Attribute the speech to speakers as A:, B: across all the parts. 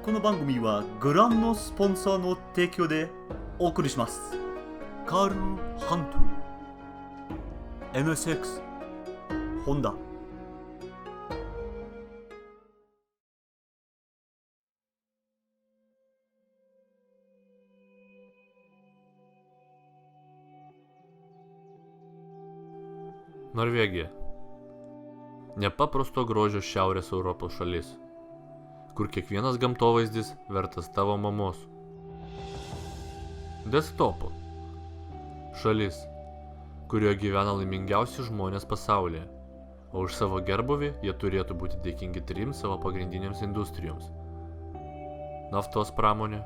A: この番組はご覧のスポンサーの提供でお送りします。カール・ハント NSX ホンダ。
B: Norvegija. Nepaprasto grožio Šiaurės Europos šalis, kur kiekvienas gamtovaizdis vertas tavo mamos. Desktopo. Šalis, kurioje gyvena laimingiausi žmonės pasaulyje, o už savo gerbuvį jie turėtų būti dėkingi trims savo pagrindinėms industrijoms. Naftos pramonė,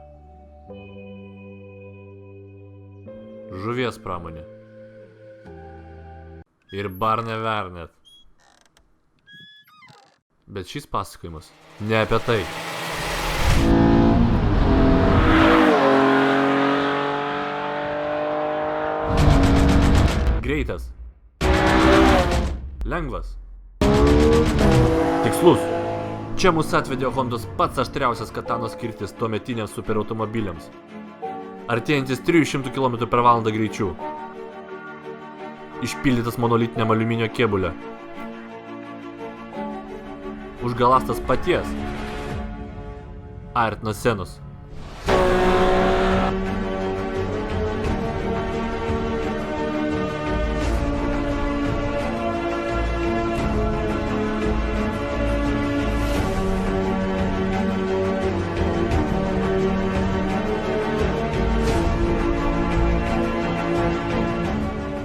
B: žuvies pramonė ir barne vernet. Bet šis pasakojimas ne apie tai. Greitas. Lengvas. Tikslus. Čia mus atvedė Hondos pats aštriausias katanos kirtis tuometiniams superautomobiliams. Artėjantis 300 km/h greičiu. Išpildytas monolitiniam aliuminio kėbulė. Užgalastas paties Ayrtono Senos.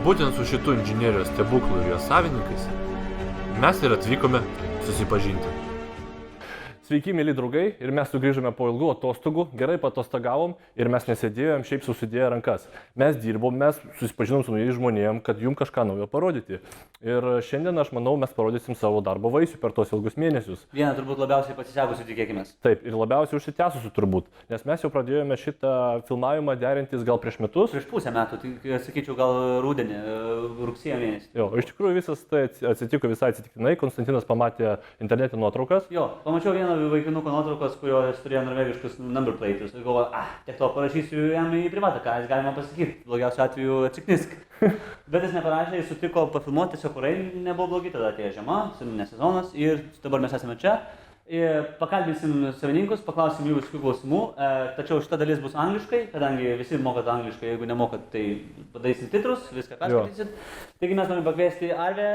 B: Būtent su šitų inžinierijos stebuklų ir jo savininkais mes ir atvykome susipažinti.
C: Sveiki, mėly draugai, ir mes sugrįžome po ilgų atostogų, gerai patostagavom ir mes nesėdėjom šiaip susidėję rankas. Mes dirbom, mes susipažinom su naujais žmonėm, kad jums kažką naujo parodyti. Ir šiandien, aš manau, mes parodysim savo darbo vaisių per tos ilgus mėnesius.
D: Vieną turbūt labiausiai pasisekusių, tikėkimės.
C: Taip, ir labiausiai užsitęsusių turbūt, nes mes jau pradėjome šitą filmavimą derintis gal prieš metus.
D: Prieš pusę metų, tai sakyčiau gal rudenį, rugsėjo mėnesį.
C: Jo, iš tikrųjų visas tai atsitiko visai atsitiktinai, Konstantinas pamatė internete nuotraukas.
D: Jo, pamačiau vieną vaikinuko nuotraukos, kurios turėjo norvegiškus number plates. Ir galvoju, tiek to parašysiu jam į privatą, ką jis galima pasakyti. Blogiausiu atveju atsiknisk. Bet jis neparašė, jis sutiko pafilmuoti, tiesiog orai nebuvo blogi, tada atėjo žiema, ne sezonas ir dabar mes esame čia. Pakalbinsim savininkus, paklausim jų visokių klausimų, tačiau šita dalis bus angliškai, kadangi visi mokat angliškai, jeigu nemokat, tai padarysim titrus, viską perskaitysit. Taigi mes norim pakviesti Arve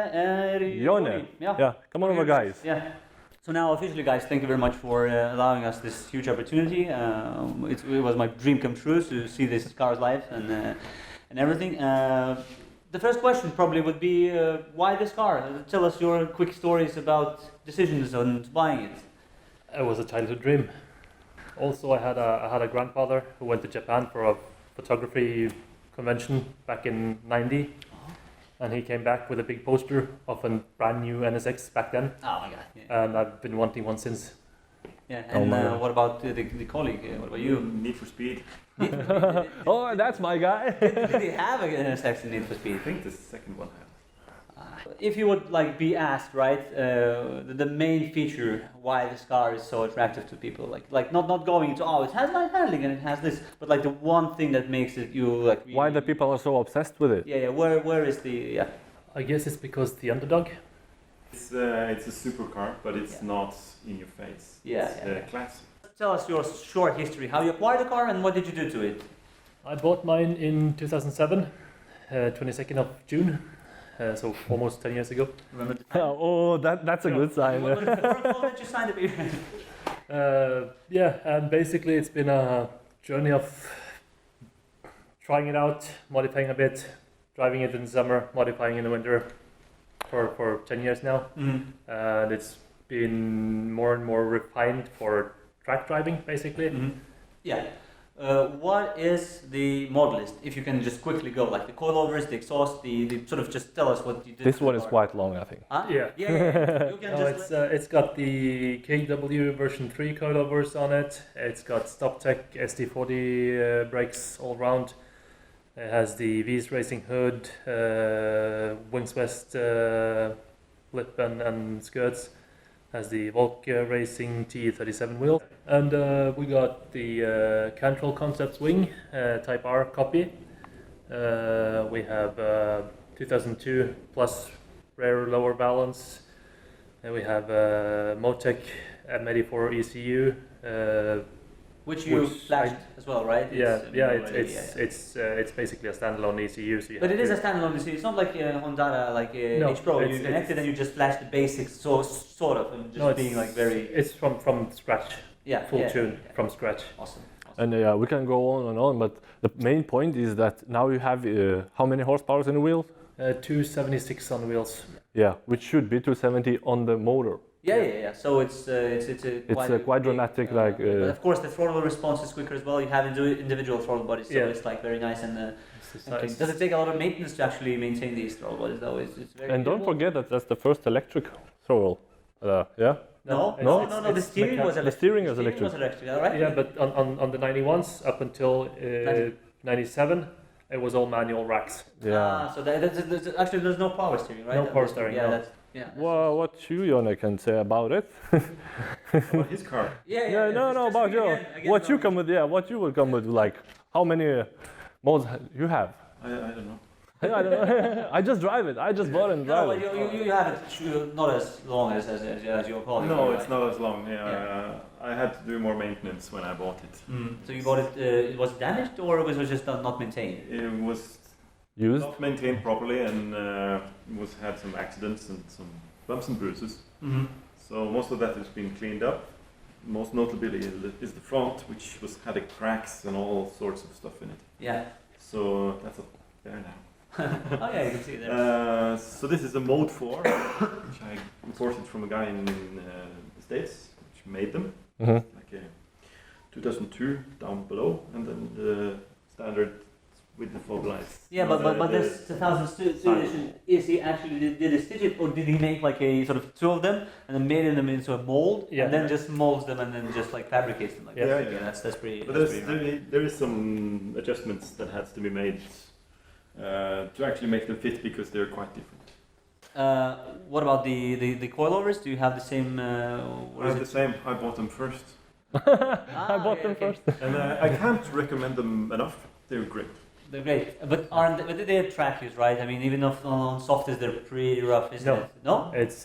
D: ir
C: Jonė. Yeah, come on over guys.
D: Yeah. So now officially guys, thank you very much for allowing us this huge opportunity. It was my dream come true to see this cars live and everything. The first question probably would be, why this car? Tell us your quick stories about decisions on buying it.
E: It was a childhood dream. Also, I had a grandfather who went to Japan for a photography convention back in '90, and he came back with a big poster of a brand new NSX back then.
D: Oh my god! Yeah.
E: And I've been wanting one since.
D: Yeah. And what about the colleague? What about you?
F: Need for Speed.
C: Oh, that's my guy.
D: Did he have an NSX in Need for Speed?
F: I think the second one has.
D: If you would be asked, right, the main feature why this car is so attractive to people, like not going into it has light handling and it has this, but the one thing that makes it really
C: why the people are so obsessed with it?
D: Yeah. Where is the
E: I guess it's because the underdog.
F: It's a supercar, but it's not in your face.
D: Yeah.
F: It's classic.
D: Tell us your short history, how you acquired the car and what did you do to it?
E: I bought mine in 2007, 22nd of June. So almost 10 years ago.
D: Remember the time?
C: Oh, that's a good sign.
D: What did you sign the paper?
E: Yeah, and basically it's been a journey of trying it out, modifying a bit, driving it in the summer, modifying in the winter for 10 years now.
D: Mm-hmm.
E: And it's been more and more refined for track driving, basically.
D: Mm-hmm. Yeah. What is the model list? If you can just quickly go, the coilovers, the exhaust, the sort of just tell us what you did.
C: This one is quite long, I think.
D: Huh?
E: Yeah.
D: Yeah. You can
E: It's got the KW version 3 coilovers on it. It's got StopTech SD40 brakes all round. It has the V's Racing hood, Wings West lip and skirts. has the Volk Racing T37 wheel. And we got the Cantrell Concepts wing, Type R copy. We have 2002 plus rear lower balance. And we have Motec M84 ECU.
D: Which you flashed as well, right?
E: It's basically a standalone ECU. So
D: but it is a standalone ECU. It's not like Honda, like
E: no,
D: H Pro. You connect it and you just flash the basics, sort of, and just being like very.
E: It's from scratch. Full tune from scratch.
D: Awesome.
C: And we can go on and on, but the main point is that now you have how many horsepower in the wheel?
E: 276 on wheels.
C: Yeah, which should be 270 on the motor.
D: Yeah. So it's
C: quite dramatic, like.
D: But of course, the throttle response is quicker as well. You have individual throttle bodies, so it's like very nice and. Does it take a lot of maintenance to actually maintain these throttle bodies, though? It's very.
C: And don't forget that that's the first electric throttle. Yeah.
D: No. The steering was electric.
C: The steering was electric.
D: Right?
E: Yeah, but on the 91s up until 97, it was all manual racks.
C: Yeah.
D: So actually there's no power steering, right?
E: No power steering.
D: Yeah.
E: No.
C: Well, what you, Jonna, can say about it?
F: About his car.
C: No, about you. What you come with? Yeah, what you will come with? Like, how many modes you have?
F: I don't know.
C: I don't know. I just drive it. I just bought it and drive it.
D: You have it not as long as your calling.
F: No, it's not as long. I had to do more maintenance when I bought it.
D: So you bought it. Was it damaged or was it just not maintained?
F: It was
C: used,
F: not maintained properly, and had some accidents and some bumps and bruises. So most of that has been cleaned up. Most notably is the front, which had cracks and all sorts of stuff in it.
D: Yeah.
F: So that's up there now.
D: Oh yeah, you can see it there.
F: So this is a Mode 4, which I imported from a guy in the States, which made them. Like a 2002 down below, and then the standard with the fog lights.
D: Yeah, but this 2002 edition, is he actually did he stitch it, or did he make like a sort of two of them and then made them into a mold, and then just molds them and then just like fabricates them like that? Yeah, that's pretty.
F: But there is some adjustments that has to be made to actually make them fit, because they're quite different.
D: What about the coilovers? Do you have the same?
F: I have the same. I bought them first.
C: I bought them first.
F: And I can't recommend them enough. They're great.
D: They're great, but they're track use, right? I mean, even on softies, they're pretty rough, isn't it? No,
E: it's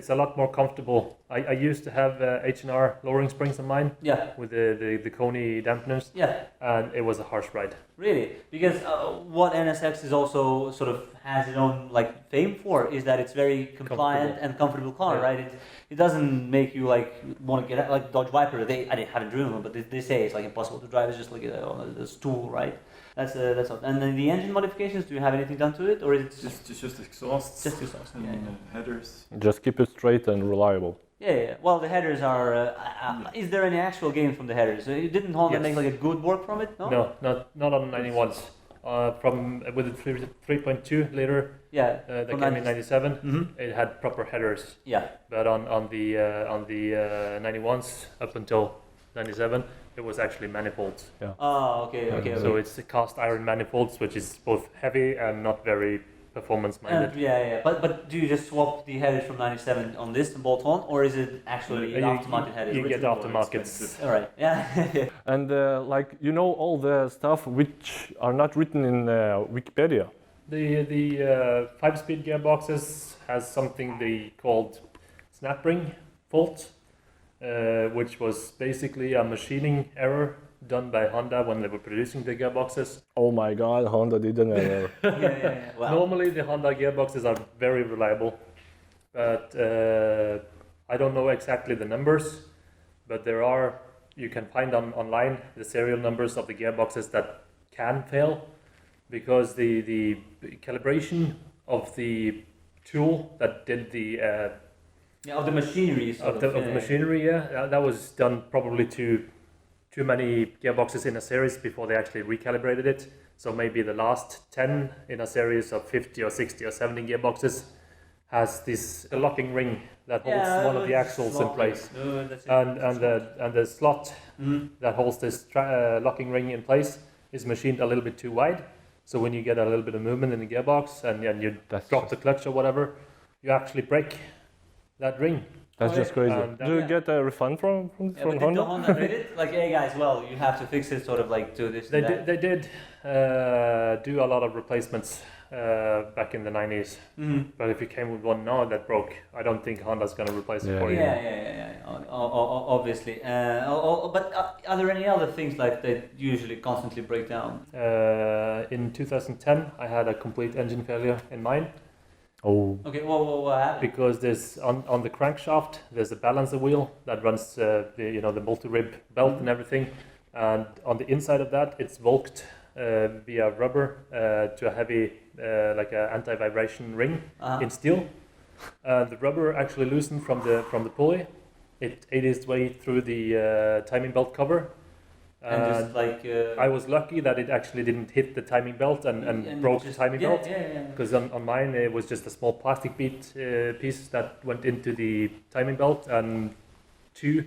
E: a lot more comfortable. I used to have H&R lowering springs on mine.
D: Yeah.
E: With the Coney dampeners.
D: Yeah.
E: And it was a harsh ride.
D: Really, because what NSX is also sort of has its own like fame for is that it's very compliant and comfortable car, right? It doesn't make you like want to get out, like Dodge Viper. I haven't driven them, but they say it's like impossible to drive. It's just like a stool, right? That's all. And then the engine modifications, do you have anything done to it, or is it
F: just exhaust?
D: Just exhaust
F: and headers.
C: Just keep it straight and reliable.
D: Yeah. Well, the headers are. Is there any actual gain from the headers? Didn't Honda make like a good work from it?
E: No, not on 91s. With the 3.2 liter.
D: Yeah.
E: That came in 97. It had proper headers.
D: Yeah.
E: But on the 91s up until 97. It was actually manifolds.
C: Yeah.
D: Oh, okay.
E: So it's the cast iron manifolds, which is both heavy and not very performance minded.
D: Yeah. But do you just swap the headers from 97 on this and bolt on, or is it actually aftermarket headers?
E: You get aftermarkets.
D: All right. Yeah.
C: And all the stuff which are not written in Wikipedia.
E: The 5-speed gearboxes has something they called snap ring fault. Which was basically a machining error done by Honda when they were producing the gearboxes.
C: Oh my God, Honda did an error.
D: Yeah. Wow.
E: Normally the Honda gearboxes are very reliable, but I don't know exactly the numbers, but you can find online the serial numbers of the gearboxes that can fail, because the calibration of the tool that did the
D: of the machinery.
E: Of the machinery, that was done probably to too many gearboxes in a series before they actually recalibrated it. So maybe the last 10 in a series of 50 or 60 or 70 gearboxes has this locking ring that holds one of the axles in place. And the slot that holds this locking ring in place is machined a little bit too wide. So when you get a little bit of movement in the gearbox and you drop the clutch or whatever, you actually break that ring.
C: That's just crazy.
E: And,
C: Do you
D: yeah.
C: get a refund from
D: Yeah, but did
C: Honda?
D: the Honda did it? Like, hey guys, well, you have to fix it, sort of like do this.
E: They
D: and
E: did, they did do a lot of replacements back in the 90s.
D: Mm-hmm.
E: But if you came with one now that broke, I don't think Honda's going to replace it
C: Yeah.
E: for you.
D: Yeah. Obviously. But are there any other things like that usually constantly break down?
E: In 2010, I had a complete engine failure in mine
C: Oh,
D: Okay, what happened?
E: because there's on the crankshaft there's a balancer wheel that runs the multi-rib belt and everything, and on the inside of that it's volked via rubber to a heavy like a anti-vibration ring in steel. The rubber actually loosened from the pulley. It ate its way through the timing belt cover.
D: And just like...
E: I was lucky that it actually didn't hit the timing belt and broke the timing belt.
D: Yeah.
E: Because on mine it was just a small plastic piece that went into the timing belt, and 2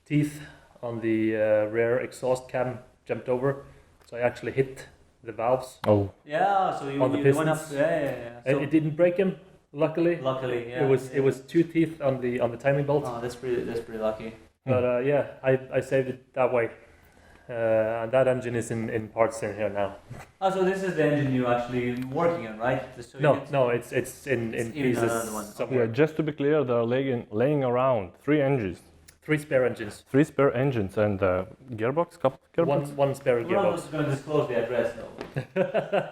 E: teeth on the rear exhaust cam jumped over. So I actually hit the valves.
C: oh,
D: Yeah, so you
E: On the
D: went up...
E: pistons.
D: Yeah.
E: And
D: So,
E: it didn't break him, luckily.
D: luckily, yeah.
E: It was 2 teeth on the timing belt.
D: Oh, that's pretty lucky.
E: But yeah, I saved it that way. And that engine is in parts in here now.
D: Oh, so this is the engine you're actually working on, right? So you get-
E: No, it's in
D: in
E: pieces
D: another one.
E: somewhere.
C: yeah. Just to be clear, they're laying around 3 engines,
E: 3 spare engines.
C: 3 spare engines, and gearbox, couple gearbox.
E: One spare
D: We're not
E: gearbox.
D: going to disclose the address, though.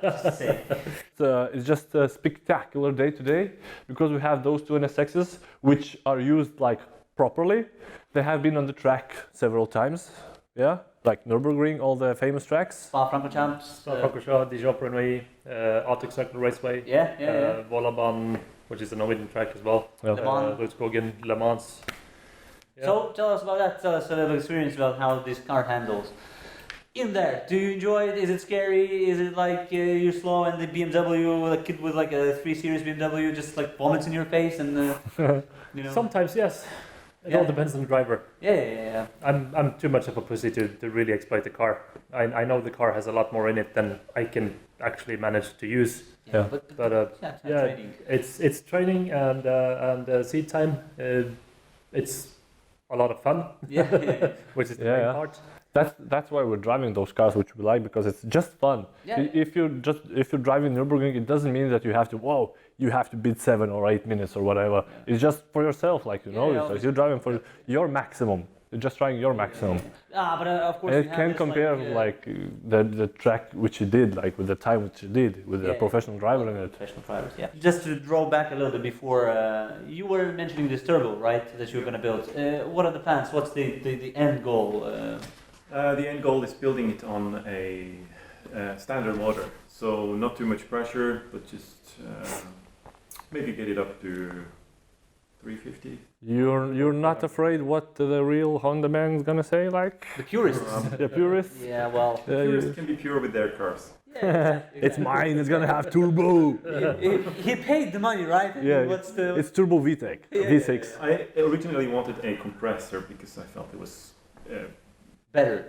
D: Just to say.
C: It's just a spectacular day today because we have those 2 NSXs which are used like properly. They have been on the track several times, yeah, like Nürburgring, all the famous tracks.
D: Spa-Francorchamps.
E: Francorchamps, Dijon-Prenouille, Arctic Circle Raceway,
D: Yeah.
E: Volleybahn, which is a Norwegian track as well.
C: Yeah.
D: Le Mans.
E: Rudskogen, Le Mans. Yeah.
D: So tell us about that. Tell us a little experience about how this car handles. In there, do you enjoy it? Is it scary? Is it like you're slow and the BMW, a kid with like a 3 Series BMW just like vomits in your face and you know?
E: Sometimes, yes. It
D: Yeah.
E: all depends on the driver.
D: Yeah.
E: I'm too much of a pussy to really exploit the car. I know the car has a lot more in it than I can actually manage to use.
C: Yeah.
D: But
E: But
D: yeah,
E: yeah,
D: training.
E: it's training and seat time. It's a lot of fun,
D: Yeah.
E: which is the
C: Yeah,
E: main
C: yeah.
E: part.
C: That's why we're driving those cars, which we like, because it's just fun.
D: Yeah.
C: If you're driving Nürburgring, it doesn't mean that you have to beat 7 or 8 minutes or whatever.
D: Yeah.
C: It's just for yourself, like
D: Yeah,
C: it's like you're driving for your maximum. You're just trying your maximum.
D: But of course.
C: And
D: you
C: it
D: have
C: can
D: this,
C: compare the track which you did, like with the time which you did with a
D: Yeah.
C: professional driver in it.
D: Professional drivers, yeah. Just to draw back a little bit before, you were mentioning this turbo, right, that you were going to build. What are the plans? What's the end goal?
F: The end goal is building it on a standard motor, so not too much pressure, but just maybe get it up to 350.
C: You're not afraid what the real Honda man is gonna say, like
D: The purists.
C: the purists?
D: Yeah, well.
F: Purists can be pure with their cars.
D: Yeah,
C: It's mine. It's gonna have turbo.
D: he paid the money, right?
C: Yeah,
D: What's the?
C: It's turbo VTEC,
D: Yeah.
C: V6.
F: I originally wanted a compressor because I felt it was
D: Better.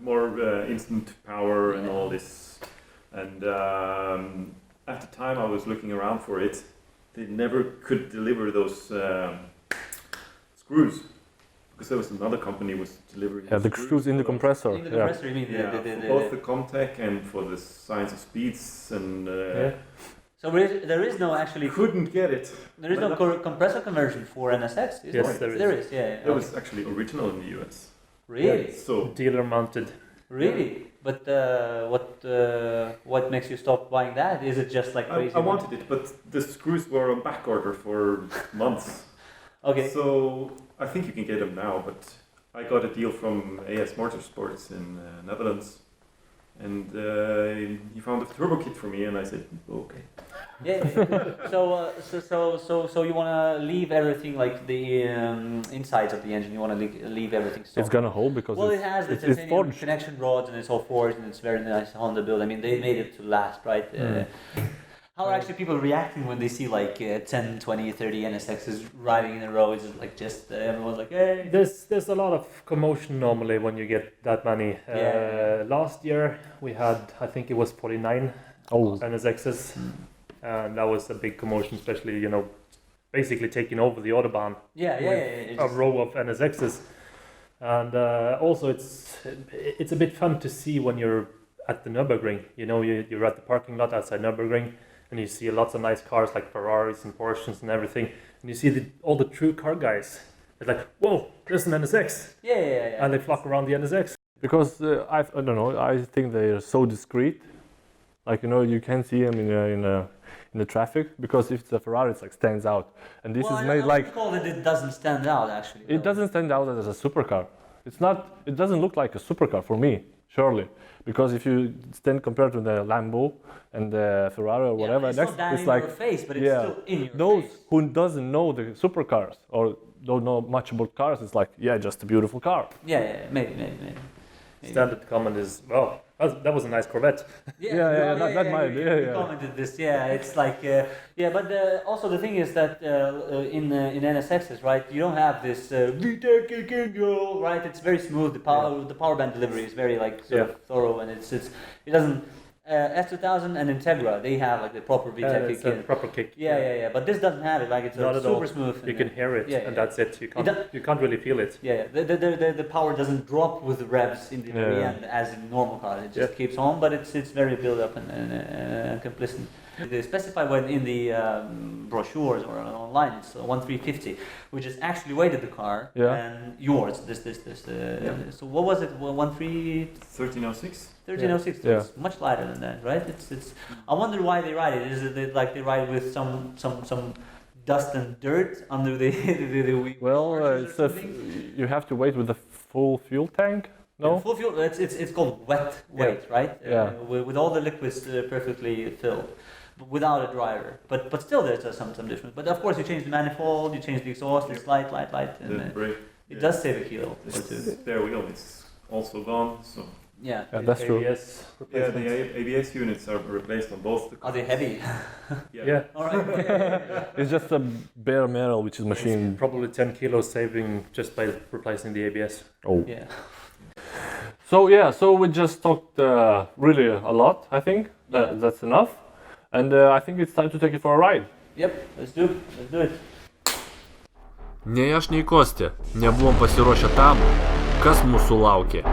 F: more instant power and all this. And at the time I was looking around for it, they never could deliver those screws because there was another company was delivering.
C: Yeah, the screws in the compressor.
D: In the
C: Yeah.
D: compressor, you mean?
F: Yeah, for both the Comtech and for the science of speeds, and
D: So there is no actually.
F: couldn't get it.
D: There is no compressor conversion for NSX. Is
E: Yes,
D: there?
E: there is.
D: There is. Yeah.
F: It was actually original in the US.
D: Really.
F: So
E: Dealer mounted.
D: Really? But what makes you stop buying that? Is it just like crazy?
F: I wanted it, but the screws were on back order for months.
D: Okay.
F: So I think you can get them now, but I got a deal from AS Motorsports in Netherlands, and he found a turbo kit for me, and I said, okay.
D: Yeah. So you want to leave everything like the insides of the engine. You want to leave everything.
C: It's
D: Soft.
C: gonna hold because
D: Well, it has the
C: it's
D: titanium
C: forged.
D: connection rods and it's all forged and it's very nice Honda build. I mean, they made it to last, right? How are actually people reacting when they see like 10, 20, 30 NSXs riding in a row? Is it like just everyone's like, hey?
E: There's a lot of commotion normally when you get that many.
D: Yeah.
E: Last year we had, I think it was 49
C: Oh,
E: NSXs, and that was a big commotion, especially basically taking over the Autobahn.
D: Yeah.
E: A row of NSXs. And also it's a bit fun to see when you're at the Nürburgring. You know, you're at the parking lot outside Nürburgring and you see lots of nice cars like Ferraris and Porsches and everything. And you see all the true car guys. It's like, whoa, there's an NSX.
D: Yeah.
E: And they flock around the NSX.
C: Because I don't know, I think they are so discreet. Like, you know, you can see them in the traffic, because if it's a Ferrari, it's like stands out. And this is made like...
D: call that it doesn't stand out, actually.
C: It doesn't stand out as a supercar. It doesn't look like a supercar for me, surely. Because if you stand compared to the Lambo and the Ferrari or whatever,
D: it's not that
C: it's
D: in
C: like...
D: your face, but it's still in your
C: Those
D: face.
C: who doesn't know the supercars or don't know much about cars, it's like, yeah, just a beautiful car.
D: Yeah, maybe.
E: Standard comment is, well, that was a nice Corvette.
C: That might be.
D: You commented this. Yeah, it's like but also the thing is that in NSXs, right, you don't have this VTEC kicking girl, right? It's very smooth. The power band delivery is very like sort of thorough, and it doesn't. S2000 and Integra, they have like the proper VTEC kick.
E: It's a proper kick.
D: Yeah. But this doesn't have it. Like it's
E: not
D: super
E: all.
D: smooth.
E: You can hear it, and that's it. You can't really feel it.
D: Yeah. The power doesn't drop with the revs in the very end as in normal cars. It just keeps on, but it's very built up and complacent. They specify when in the brochures or online it's 1350, which is actually weighted the car and yours. This. So what was it?
F: 1306.
D: 1306. So it's much lighter than that, right? It's. I wonder why they ride it. Is it like they ride with some dust and dirt under the wheels?
C: Well, you have to wait with the full fuel tank. No,
D: full fuel. It's called wet weight, right?
C: Yeah.
D: With all the liquids perfectly filled, without a driver. But still, there's some difference. But of course, you change the manifold, you change the exhaust, it's light, and
F: The brake.
D: it does save a kilo or two.
F: The spare wheel is also gone, so.
D: Yeah,
C: that's true.
E: ABS
F: Yeah, the ABS units are replaced on both the cars.
D: Are they heavy?
E: Yeah.
D: All right.
C: It's just a bare metal which is machined.
E: Probably 10 kilos saving just by replacing the ABS.
C: Oh.
D: Yeah.
C: So we just talked really a lot, I think. That's enough. And I think it's time to take it for a ride.
D: Yep, let's do it.
B: Nei aš, nei Kostė nebuvom pasiruošę tam, kas mūsų laukia.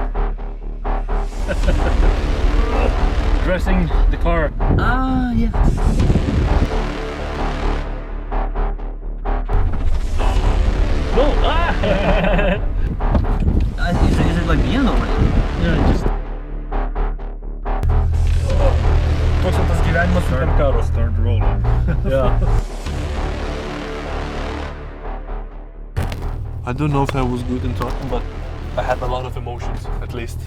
E: Dressing the car.
D: Yeah.
E: No!
D: Is it like the end already?
E: Yeah, just...
C: Toks tas gyvenimas superkaras.
F: Start rolling.
C: Yeah.
G: I don't know if I was good in talking, but I had a lot of emotions, at least.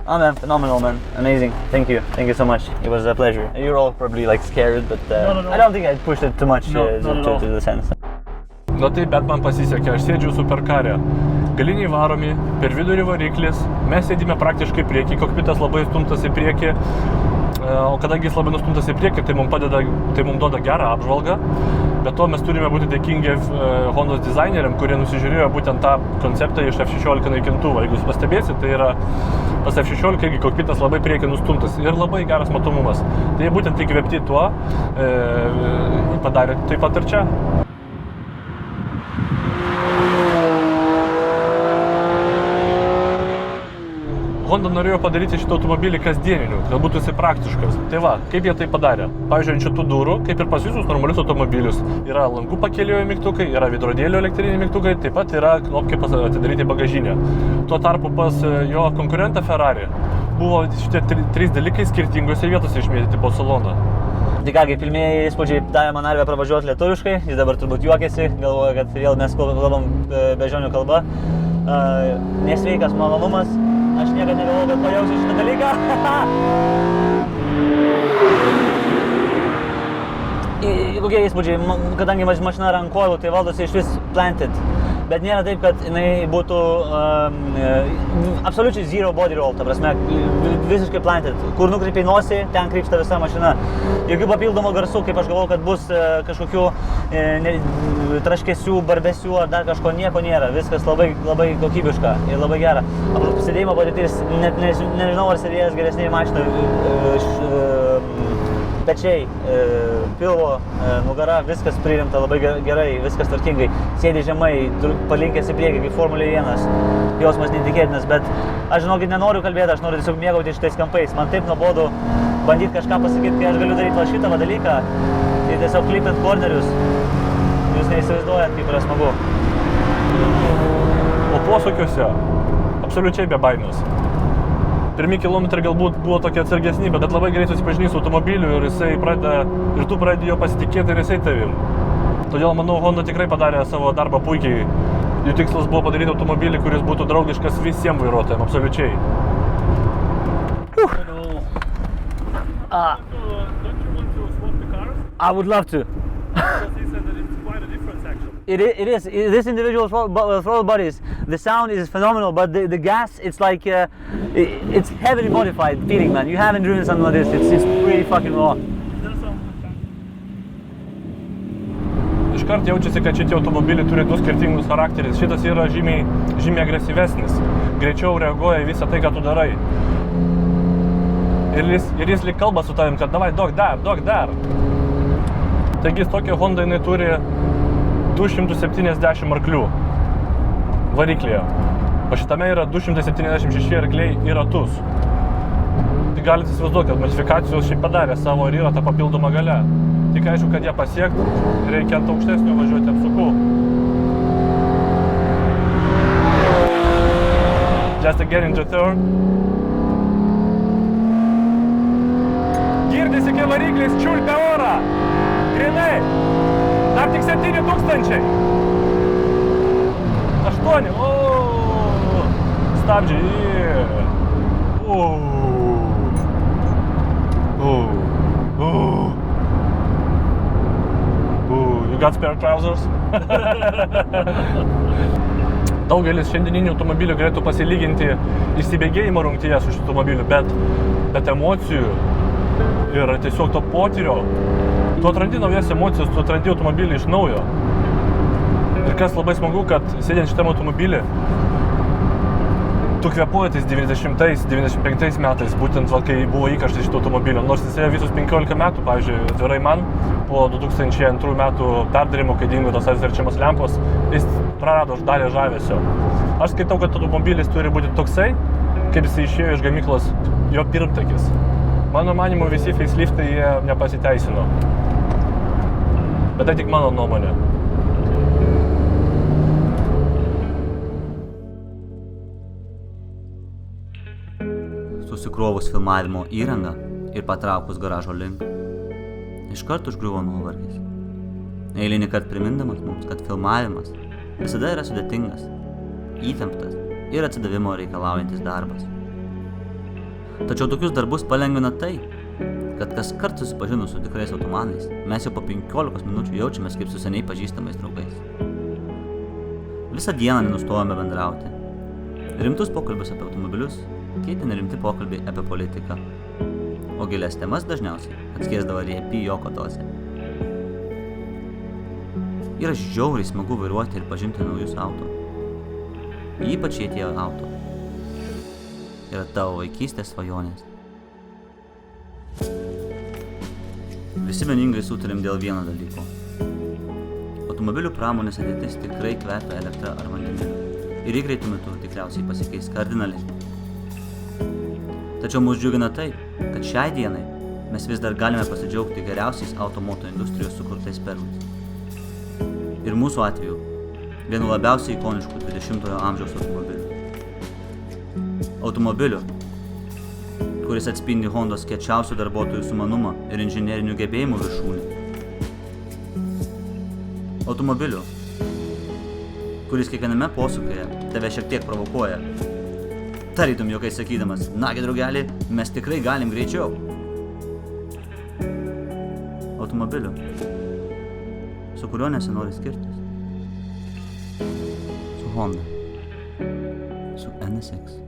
D: Oh man, phenomenal man, amazing. Thank you so much. It was a pleasure. You're all probably like scared, but
E: No.
D: I don't think I pushed it too much
E: No, not at all.
D: to the sense.
C: Na taip, bet man pasisekė, aš sėdžiu superkarė. Galiniai varomi, per vidurį variklis, mes sėdime praktiškai priekį, kokpitas labai stumtas į priekį. O kadangi jis labai nustumtas į priekį, tai mums duoda gerą apžvalgą. Bet to mes turime būti dėkingi Hondos dizaineriam, kurie nusižiūrėjo būtent tą konceptą iš F16 naikintuvą. Jeigu jūs pastebėsit, tai yra pas F16 irgi kokpitas labai priekį nustumtas ir labai geras matomumas. Tai jie būtent įkvėpti tuo padarė taip pat ir čia. Honda norėjo padaryti šitą automobilį kasdieniniu, kad būtų jisai praktiškas. Tai va, kaip jie tai padarė? Pavyzdžiui, ant šitų durų, kaip ir pas visus normalius automobilius, yra langų pakėlėjo mygtukai, yra veidrodėlio elektriniai mygtukai, taip pat yra knopkai atidaryti bagažinę. Tuo tarpu pas jo konkurentą Ferrari buvo šitie trys dalykai skirtingose vietose išmėtyti po saloną.
D: Tai kągi, pirmieji įspūdžiai davė man Arvę pravažiuoti lietuviškai, jis dabar turbūt juokiasi, galvoja, kad vėl mes kalbam beždžionių kalba. Nesveikas malonumas, aš niekada negalvoju, kad pajausiu šitą dalyką. Kokie įspūdžiai, kadangi mašina yra ant kojų, tai valdosi iš vis planted. Bet nėra taip, kad jinai būtų absoliučiai zero body roll, ta prasme, visiškai planted. Kur nukreipiai nosį, ten krypsta visa mašina. Jokių papildomų garsų, kaip aš galvoju, kad bus kažkokių traškesių, barbesių ar dar kažko, nieko nėra. Viskas labai kokybiška ir labai gera. Sėdėjimo patirtis, net nežinau, ar sėdėjęs geresnėje mašinoje pečiai, pilvo, nugara, viskas pririmta labai gerai, viskas tvarkingai. Sėdi žemai, palinkęs į priekį, kaip Formulė 1. Jausmas neįtikėtinas, bet aš žinokit nenoriu kalbėti, aš noriu tiesiog mėgauti šitais kampais. Man taip nuobodu bandyti kažką pasakyti, kai aš galiu daryti va šitą dalyką. Tai tiesiog klipint kornerius. Jūs neįsivaizduojat, kaip yra smagu.
C: O posūkiuose absoliučiai be baimės. Pirmi kilometrai galbūt buvo tokie atsargesni, bet labai gerai susipažinai su automobiliu ir tu pradedi jo pasitikėti ir jisai tavim. Todėl, manau, Honda tikrai padarė savo darbą puikiai. Jų tikslas buvo padaryti automobilį, kuris būtų draugiškas visiems vairuotojams, absoliučiai.
D: I would love to. It is. This individual throttle bodies, the sound is phenomenal, but the gas, it's like, it's heavily modified feeling, man. You haven't driven something like this. It's pretty fucking raw.
C: Iškart jaučiasi, kad šitie automobiliai turi du skirtingus charakterius. Šitas yra žymiai agresyvesnis, greičiau reaguoja į visą tai, ką tu darai. Ir jis lyg kalba su tavim, kad davai, duok dar. Taigi tokia Honda jinai turi 270 arklių variklyje. O šitame yra 276 arkliai į ratus. Tai galite įsivaizduoti, kad modifikacijos šiaip padarė savo ir yra ta papildoma galia. Tik aišku, kad ją pasiekti, reikia ant aukštesnio važiuoti apsuku. Just to get into turn. Girdisi, kai variklis čiulpia orą. Grinai. Dar tik 7000. 8. Stabdžiai. You got spare trousers? Daugelis šiandieninių automobilių galėtų pasilyginti įsibėgėjimo rungtyje su šitu automobiliu, bet emocijų ir tiesiog to potyrio, tu atrandi naujas emocijas, tu atrandi automobilį iš naujo. Ir kas labai smagu, kad sėdint šitam automobilį, tu kvėpuoji tais 90-95 metais, būtent kai buvo įkarštas šito automobilio. Nors jis ėjo visus 15 metų, pavyzdžiui, atvirai man, po 2002 metų perdarimo, kai dingo tos atsverčiamos lempos, jis prarado dalį žavesio. Aš skaitau, kad automobilis turi būti toksai, kaip jis išėjo iš gamyklos jo pirmtakis. Mano manymu, visi faceliftai jie nepasiteisino. Bet tai tik mano nuomonė.
A: Susikrovus filmavimo įrangą ir patraukus garažo link, iškart užgriuvo nuovargis. Eilinį kartą primindamas mums, kad filmavimas visada yra sudėtingas, įtemptas ir atsidavimo reikalaujantis darbas. Tačiau tokius darbus palengvina tai, kad kas kart susipažinus su tikrais automanais, mes jau po 15 minučių jaučiamės kaip su seniai pažįstamais draugais. Visą dieną nenustojame bendrauti. Rimtus pokalbius apie automobilius keitė nerimti pokalbiai apie politiką, o gilias temas dažniausiai atskiesdavo riepi jo kotose. Yra žiauriai smagu vairuoti ir pažinti naujus auto. Ypač jei tie auto yra tavo vaikystės svajonės. Visi vieningai sutarėm dėl vieno dalyko. Automobilių pramonės ateitis tikrai kvepia elektra ar vandeniliu ir į greitų metų tikriausiai pasikeis kardinaliai. Tačiau mus džiugina tai, kad šiai dienai mes vis dar galime pasidžiaugti geriausiais automoto industrijos sukurtais perlais. Ir mūsų atveju vienu labiausiai ikoniškų 20-ojo amžiaus automobilių. Automobilių, kuris atspindi Hondos kiečiausių darbuotojų sumanumą ir inžinerinių gebėjimų viršūnę. Automobilių, kuris kiekviename posūkyje tave šiek tiek provokuoja. Tarytum jokai sakydamas, nagi draugelį, mes tikrai galim greičiau. Automobiliu, su kuriuo nesinori skirtis. Su Honda, su NSX.